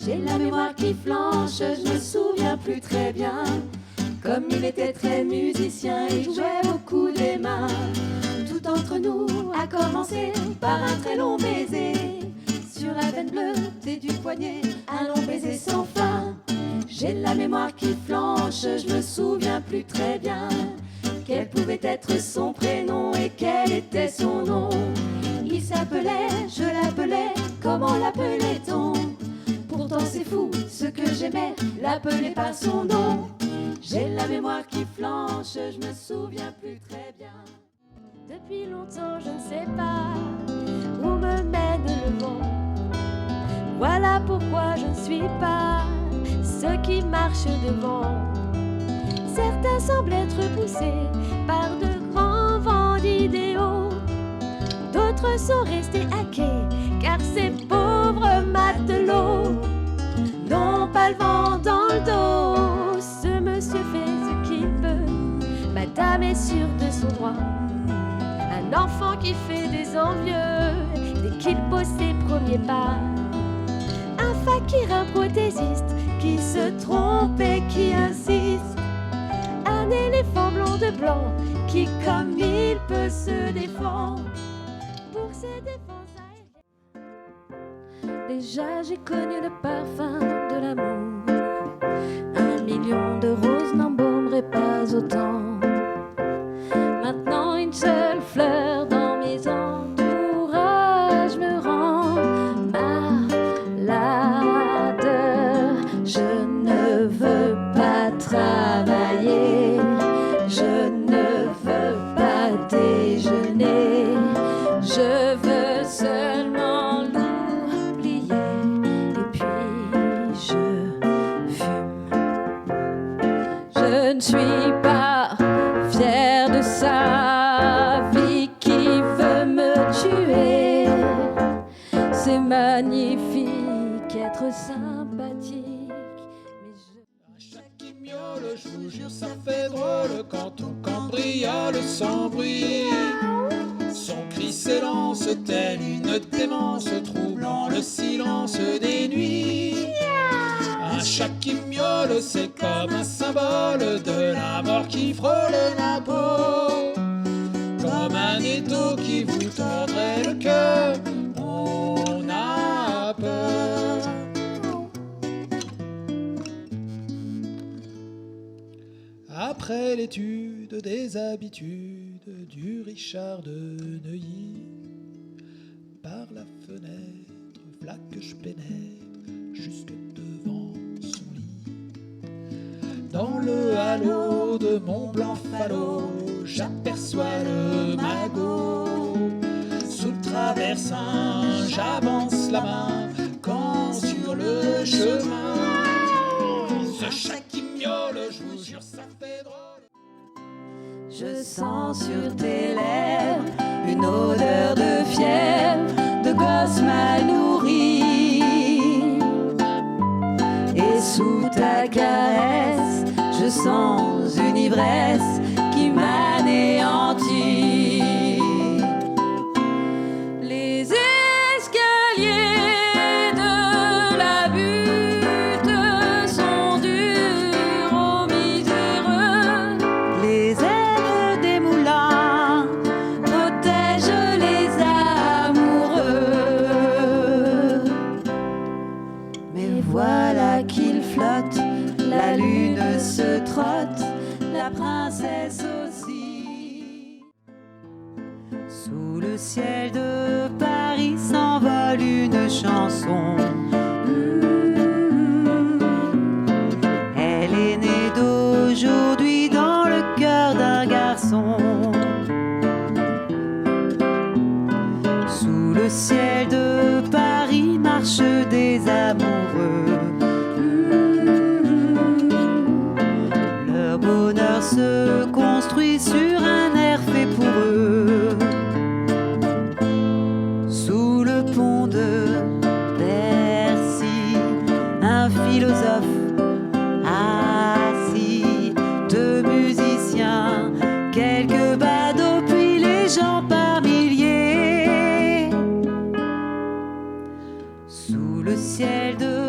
J'ai la mémoire qui flanche, je me souviens plus très bien. Comme il était très musicien, il jouait beaucoup des mains. Tout entre nous a commencé par un très long baiser. Sur la veine bleutée du poignet, un long baiser sans fin. J'ai la mémoire qui flanche, je me souviens plus très bien. Quel pouvait être son prénom et quel était son nom. Il s'appelait, je l'appelais, comment l'appelait-on? Pourtant c'est fou, ce que j'aimais, l'appeler par son nom. J'ai la mémoire qui flanche, je me souviens plus très bien. Depuis longtemps je ne sais pas où me mène le vent. Voilà pourquoi je ne suis pas ceux qui marchent devant. Certains semblent être poussés par de grands vents d'idéaux. D'autres sont restés hackés car ces pauvres matelots n'ont pas le vent dans le dos. Ce monsieur fait ce qu'il peut, madame est sûre de son droit. Un enfant qui fait des envieux dès qu'il pose ses premiers pas. Un fakir, un prothésiste qui se trompe et qui insiste. Un éléphant blond de blanc qui comme il peut se défendre. Pour ses défenses aériennes. Déjà j'ai connu le parfum de l'amour. 1 million de roses n'embaumeraient pas autant. Maintenant une seule fleur dans mes entourages me rend malade. Je ne veux pas travailler, je ne veux pas déjeuner, je veux seulement l'oublier et puis je fume. Je ne suis pas fière de sa vie qui veut me tuer. C'est magnifique être sympathique, mais Un chat qui miaule, je vous jure, ça fait drôle quand tout cambriole sans bruit. Son cri s'élance tel une démence, troublant le silence des nuits. Un chat qui miaule, c'est comme un symbole de la mort qui frôle la peau. Comme un étau qui vous tordrait le cœur, on a peur. Après l'étude des habitudes du Richard de Neuilly, par la fenêtre, v'là que je pénètre jusque devant son lit. Dans le halo de mon blanc falot, j'aperçois le magot. Sous le traversin, j'avance la main quand sur le chemin, ce chat qui miaule, je vous jure, ça fait drôle. Je sens sur tes lèvres une odeur de fièvre, de gosse mal nourri. Et sous ta caresse, je sens une ivresse qui m'anéantit. Les escaliers de la butte sont durs aux miséreux. Les ailes des moulins protègent les amoureux. Mais voilà qu'il flotte, la lune se trotte, la princesse aussi. Sous le ciel de Paris s'envole une chanson. Elle est née d'aujourd'hui dans le cœur d'un garçon. Sous le ciel de Paris marchent des amoureux. Leur bonheur se construit sur un air fait pour eux. Sous le pont de Bercy, un philosophe assis, deux musiciens, quelques badauds, puis les gens par milliers. Sous le ciel de